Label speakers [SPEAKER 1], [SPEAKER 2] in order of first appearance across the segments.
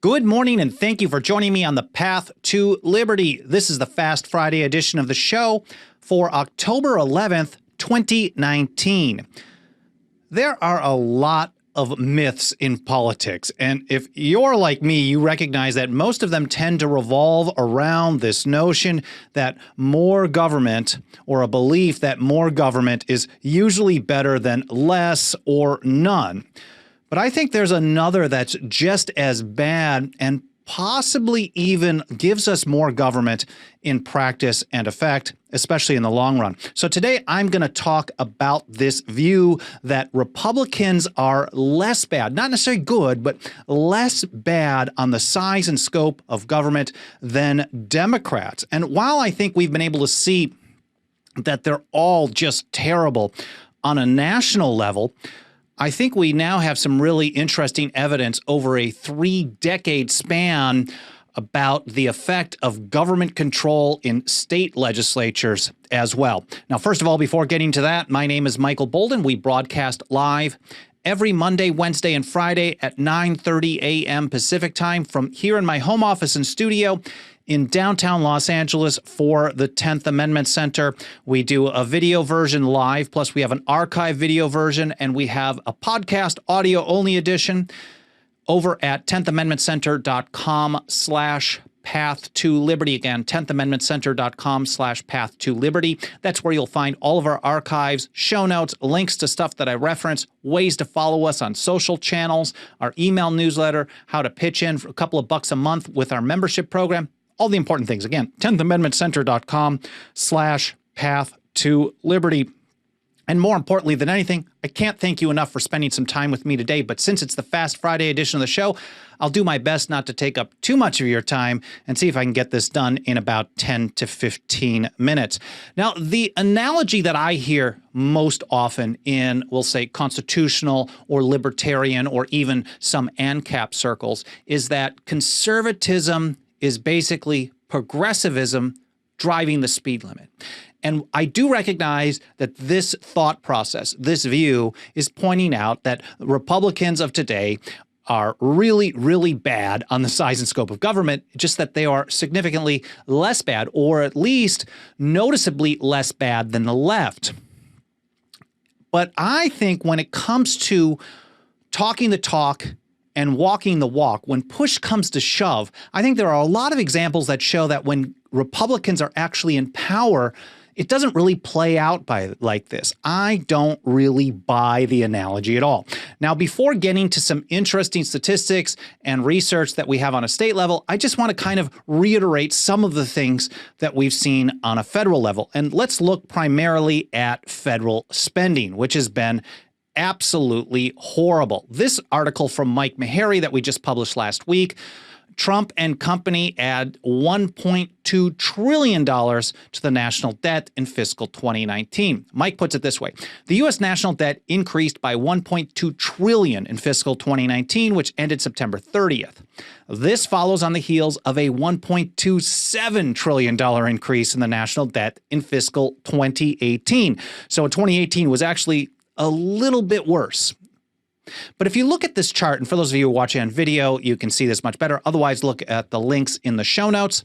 [SPEAKER 1] Good morning, and thank you for joining me on the Path to Liberty. This is the Fast Friday edition of the show for October 11th, 2019. There are a lot of myths in politics, and if you're like me, you recognize that most of them tend to revolve around this notion that more government, or a belief that more government, is usually better than less or none. But I think there's another that's just as bad and possibly even gives us more government in practice and effect, especially in the long run. So today I'm going to talk about this view that Republicans are less bad, not necessarily good, but less bad on the size and scope of government than Democrats. And while I think we've been able to see that they're all just terrible on a national level, I think we now have some really interesting evidence over a 3-decade span about the effect of government control in state legislatures as well. Now, first of all, before getting to that, my name is Michael Bolden. We broadcast live every Monday, Wednesday, and Friday at 9:30 a.m. Pacific time from here in my home office and studio in downtown Los Angeles for the 10th Amendment Center. We do a video version live, plus we have an archive video version, and we have a podcast audio-only edition over at 10thamendmentcenter.com/path to liberty. Again, 10thamendmentcenter.com/path to liberty. That's where you'll find all of our archives, show notes, links to stuff that I reference, ways to follow us on social channels, our email newsletter, how to pitch in for a couple of bucks a month with our membership program. All the important things. Again, 10thamendmentcenter.com/path to liberty. And more importantly than anything, I can't thank you enough for spending some time with me today. But since it's the Fast Friday edition of the show, I'll do my best not to take up too much of your time and see if I can get this done in about 10 to 15 minutes. Now, the analogy that I hear most often in, we'll say, constitutional or libertarian or even some ANCAP circles is that conservatism is basically progressivism driving the speed limit. And I do recognize that this thought process, this view, is pointing out that Republicans of today are really, really bad on the size and scope of government, just that they are significantly less bad, or at least noticeably less bad than the left. But I think when it comes to talking the talk and walking the walk, when push comes to shove, I think there are a lot of examples that show that when Republicans are actually in power, it doesn't really play out like this. I don't really buy the analogy at all. Now, before getting to some interesting statistics and research that we have on a state level, I just want to kind of reiterate some of the things that we've seen on a federal level. And let's look primarily at federal spending, which has been absolutely horrible. This article from Mike Meharry that we just published last week, Trump and company add $1.2 trillion to the national debt in fiscal 2019. Mike puts it this way. The U.S. national debt increased by $1.2 trillion in fiscal 2019, which ended September 30th. This follows on the heels of a $1.27 trillion increase in the national debt in fiscal 2018. So 2018 was actually a little bit worse. But if you look at this chart, and for those of you who are watching on video, you can see this much better. Otherwise, look at the links in the show notes.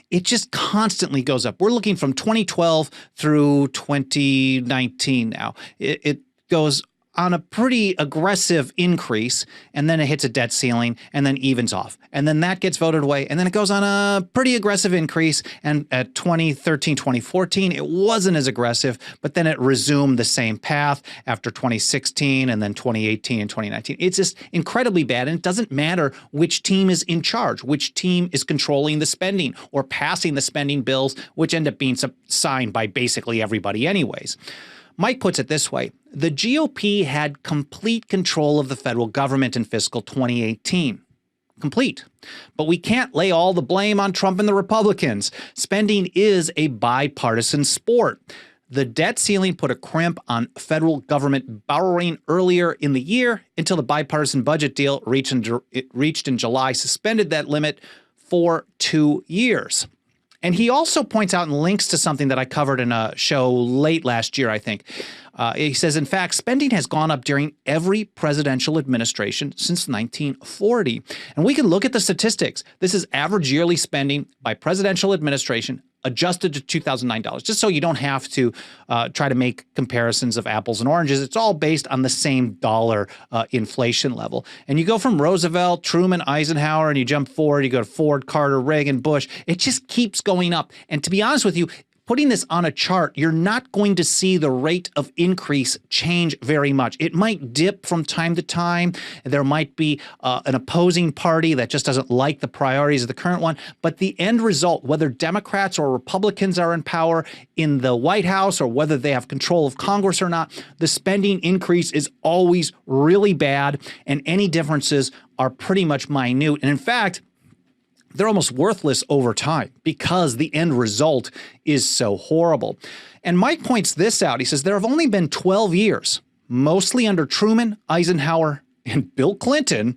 [SPEAKER 1] It just constantly goes up. We're looking from 2012 through 2019 now. It goes on a pretty aggressive increase, and then it hits a debt ceiling and then evens off. And then that gets voted away, and then it goes on a pretty aggressive increase. And at 2013, 2014, it wasn't as aggressive, but then it resumed the same path after 2016 and then 2018 and 2019. It's just incredibly bad, and it doesn't matter which team is in charge, which team is controlling the spending or passing the spending bills, which end up being signed by basically everybody anyways. Mike puts it this way. The GOP had complete control of the federal government in fiscal 2018. Complete. But we can't lay all the blame on Trump and the Republicans. Spending is a bipartisan sport. The debt ceiling put a crimp on federal government borrowing earlier in the year until the bipartisan budget deal reached in July, suspended that limit for 2 years. And he also points out and links to something that I covered in a show late last year, I think. He says, in fact, spending has gone up during every presidential administration since 1940. And we can look at the statistics. This is average yearly spending by presidential administration adjusted to $2009, just so you don't have to try to make comparisons of apples and oranges. It's all based on the same dollar inflation level. And you go from Roosevelt, Truman, Eisenhower, and you jump forward, you go to Ford, Carter, Reagan, Bush. It just keeps going up. And to be honest with you, putting this on a chart, you're not going to see the rate of increase change very much. It might dip from time to time. There might be an opposing party that just doesn't like the priorities of the current one. But the end result, whether Democrats or Republicans are in power in the White House or whether they have control of Congress or not, the spending increase is always really bad, and any differences are pretty much minute. And in fact, they're almost worthless over time because the end result is so horrible. And Mike points this out. He says there have only been 12 years, mostly under Truman, Eisenhower, and Bill Clinton,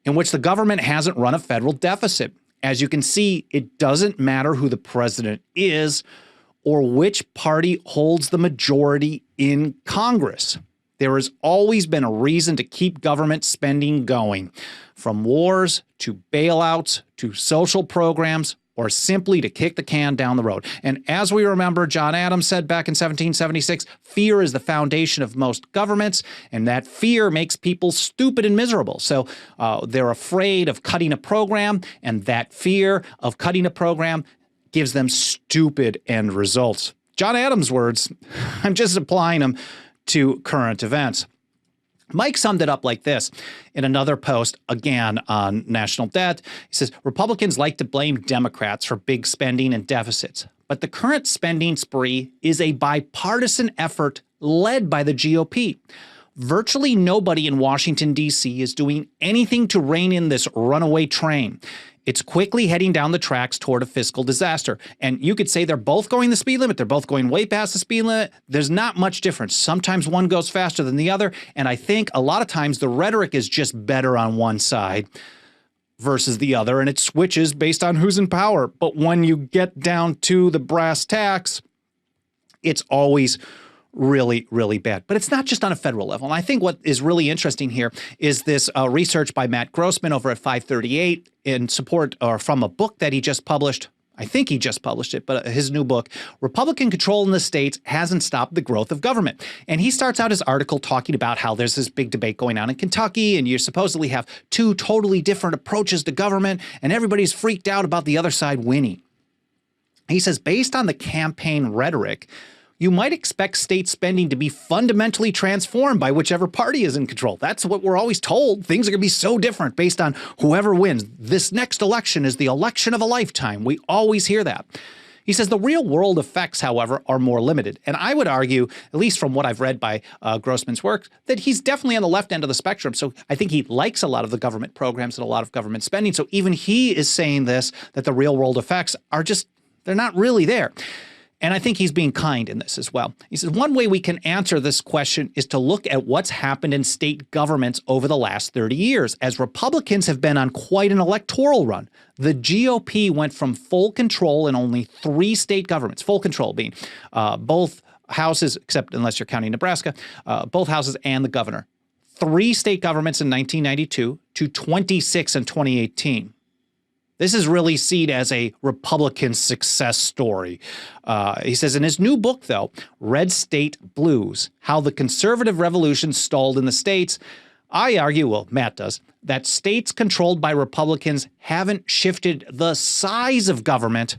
[SPEAKER 1] in which the government hasn't run a federal deficit. As you can see, it doesn't matter who the president is or which party holds the majority in Congress. There has always been a reason to keep government spending going, from wars to bailouts to social programs, or simply to kick the can down the road. And as we remember, John Adams said back in 1776, fear is the foundation of most governments, and that fear makes people stupid and miserable. So they're afraid of cutting a program, and that fear of cutting a program gives them stupid end results. John Adams' words, I'm just applying them to current events. Mike summed it up like this in another post, again on national debt. He says, Republicans like to blame Democrats for big spending and deficits, but the current spending spree is a bipartisan effort led by the GOP. Virtually nobody in Washington, D.C. is doing anything to rein in this runaway train. It's quickly heading down the tracks toward a fiscal disaster. And you could say they're both going the speed limit. They're both going way past the speed limit. There's not much difference. Sometimes one goes faster than the other. And I think a lot of times the rhetoric is just better on one side versus the other. And it switches based on who's in power. But when you get down to the brass tacks, it's always really, really bad. But it's not just on a federal level. And I think what is really interesting here is this research by Matt Grossman over at 538 in support or from a book that he just published. I think he just published it, but his new book, Republican Control in the States Hasn't Stopped the Growth of Government. And he starts out his article talking about how there's this big debate going on in Kentucky, and you supposedly have two totally different approaches to government, and everybody's freaked out about the other side winning. He says, based on the campaign rhetoric, you might expect state spending to be fundamentally transformed by whichever party is in control. That's what we're always told. Things are going to be so different based on whoever wins. This next election is the election of a lifetime. We always hear that. He says the real world effects, however, are more limited. And I would argue, at least from what I've read by Grossman's work, that he's definitely on the left end of the spectrum. So I think he likes a lot of the government programs and a lot of government spending. So even he is saying this, that the real world effects are just, they're not really there. And I think he's being kind in this as well. He says, one way we can answer this question is to look at what's happened in state governments over the last 30 years, as Republicans have been on quite an electoral run. The GOP went from full control in only 3 state governments, full control being both houses, except unless you're counting Nebraska, both houses and the governor. 3 state governments in 1992 to 26 in 2018. This is really seen as a Republican success story. He says in his new book, though, Red State Blues, How the Conservative Revolution Stalled in the States, I argue, well, Matt does, that states controlled by Republicans haven't shifted the size of government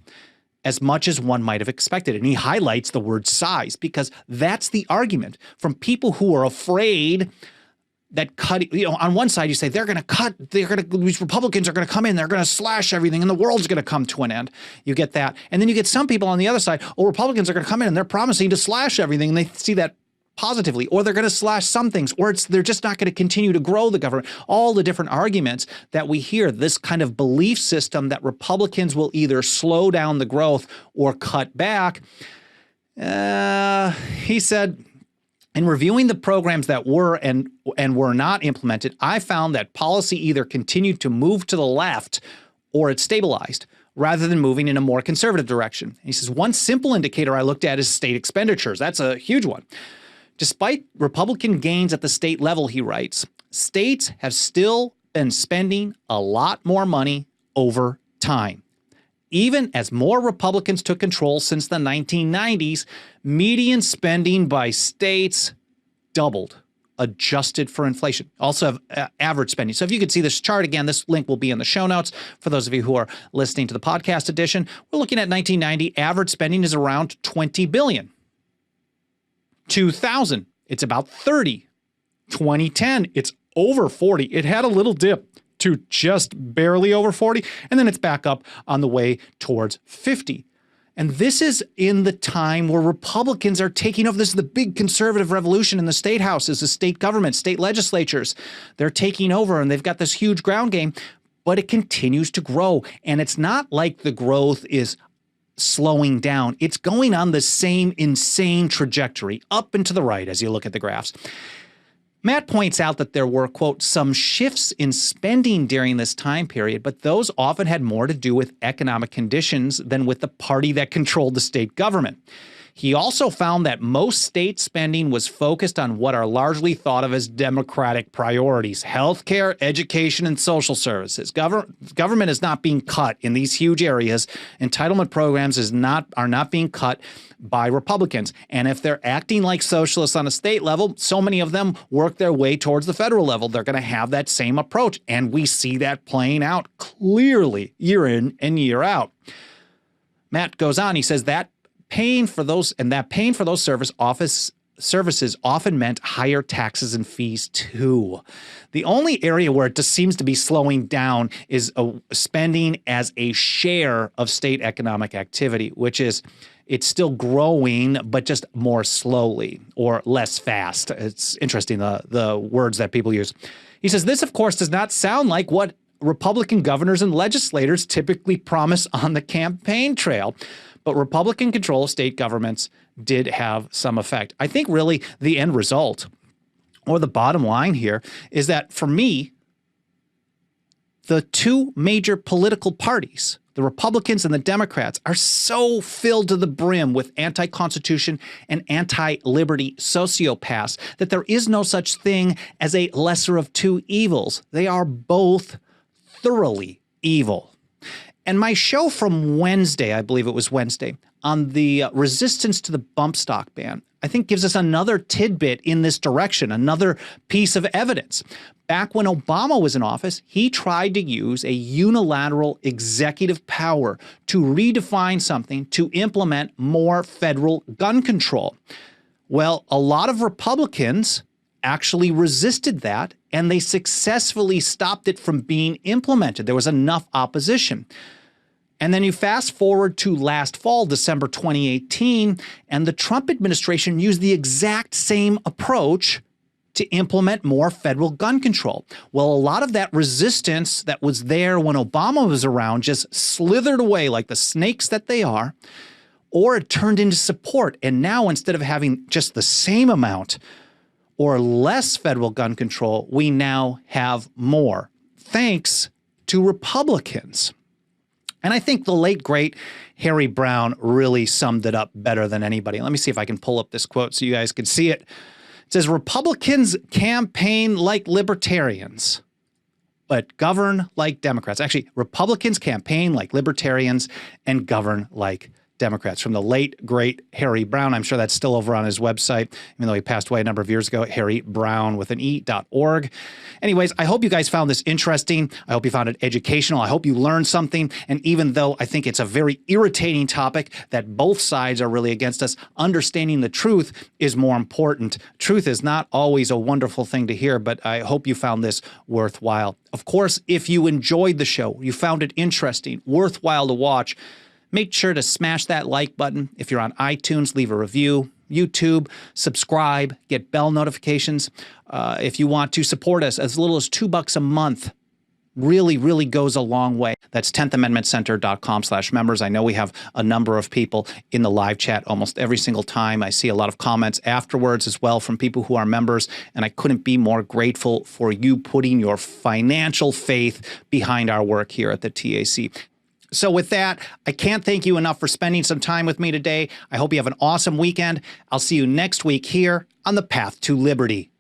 [SPEAKER 1] as much as one might have expected. And he highlights the word size because that's the argument from people who are afraid that cutting, on one side you say these Republicans are going to come in, they're going to slash everything, and the world's going to come to an end. You get that. And then you get some people on the other side, Republicans are going to come in and they're promising to slash everything, and they see that positively, or they're going to slash some things, or they're just not going to continue to grow the government. All the different arguments that we hear, this kind of belief system that Republicans will either slow down the growth or cut back. He said, in reviewing the programs that were and were not implemented, I found that policy either continued to move to the left or it stabilized. rather than moving in a more conservative direction. He says, one simple indicator I looked at is state expenditures. That's a huge one. Despite Republican gains at the state level, he writes, states have still been spending a lot more money over time. Even as more Republicans took control since the 1990s, median spending by states doubled, adjusted for inflation. Also have average spending. So if you could see this chart again, this link will be in the show notes for those of you who are listening to the podcast edition. We're looking at 1990. Average spending is around $20 billion. 2000, it's about 30. 2010, it's over 40. It had a little dip to just barely over 40, and then it's back up on the way towards 50. And this is in the time where Republicans are taking over. This is the big conservative revolution in the state houses, the state government, state legislatures. They're taking over, and they've got this huge ground game, but it continues to grow. And it's not like the growth is slowing down. It's going on the same insane trajectory, up and to the right as you look at the graphs. Matt points out that there were, quote, some shifts in spending during this time period, but those often had more to do with economic conditions than with the party that controlled the state government. He also found that most state spending was focused on what are largely thought of as Democratic priorities: healthcare, education, and social services. Government is not being cut in these huge areas. Entitlement programs are not being cut by Republicans. And if they're acting like socialists on a state level, so many of them work their way towards the federal level. They're going to have that same approach. And we see that playing out clearly year in and year out. Matt goes on, he says that paying for those services often meant higher taxes and fees too. The only area where it just seems to be slowing down is spending as a share of state economic activity, which is it's still growing, but just more slowly or less fast. It's interesting, the words that people use. He says, this, of course, does not sound like what Republican governors and legislators typically promise on the campaign trail. But Republican control of state governments did have some effect. I think really the end result, or the bottom line here, is that for me, the two major political parties, the Republicans and the Democrats, are so filled to the brim with anti-Constitution and anti-liberty sociopaths that there is no such thing as a lesser of two evils. They are both thoroughly evil. And my show from Wednesday, I believe it was Wednesday, on the resistance to the bump stock ban, I think gives us another tidbit in this direction, another piece of evidence. Back when Obama was in office, he tried to use a unilateral executive power to redefine something to implement more federal gun control. Well, a lot of Republicans actually resisted that, and they successfully stopped it from being implemented. There was enough opposition. And then you fast forward to last fall, December 2018, and the Trump administration used the exact same approach to implement more federal gun control. Well, a lot of that resistance that was there when Obama was around just slithered away like the snakes that they are, or it turned into support. And now, instead of having just the same amount or less federal gun control, we now have more, thanks to Republicans. And I think the late, great Harry Browne really summed it up better than anybody. Let me see if I can pull up this quote so you guys can see it. It says, Republicans campaign like libertarians, but govern like Democrats. Actually, Republicans campaign like libertarians and govern like Democrats. From the late, great Harry Browne. I'm sure that's still over on his website, even though he passed away a number of years ago, harrybrowne.org. Anyways, I hope you guys found this interesting. I hope you found it educational. I hope you learned something. And even though I think it's a very irritating topic that both sides are really against us, understanding the truth is more important. Truth is not always a wonderful thing to hear, but I hope you found this worthwhile. Of course, if you enjoyed the show, you found it interesting, worthwhile to watch, make sure to smash that like button. If you're on iTunes, leave a review. YouTube, subscribe, get bell notifications. If you want to support us, as little as $2 a month, really goes a long way. That's 10thamendmentcenter.com/members. I know we have a number of people in the live chat almost every single time. I see a lot of comments afterwards as well from people who are members, and I couldn't be more grateful for you putting your financial faith behind our work here at the TAC. So with that, I can't thank you enough for spending some time with me today. I hope you have an awesome weekend. I'll see you next week here on the Path to Liberty.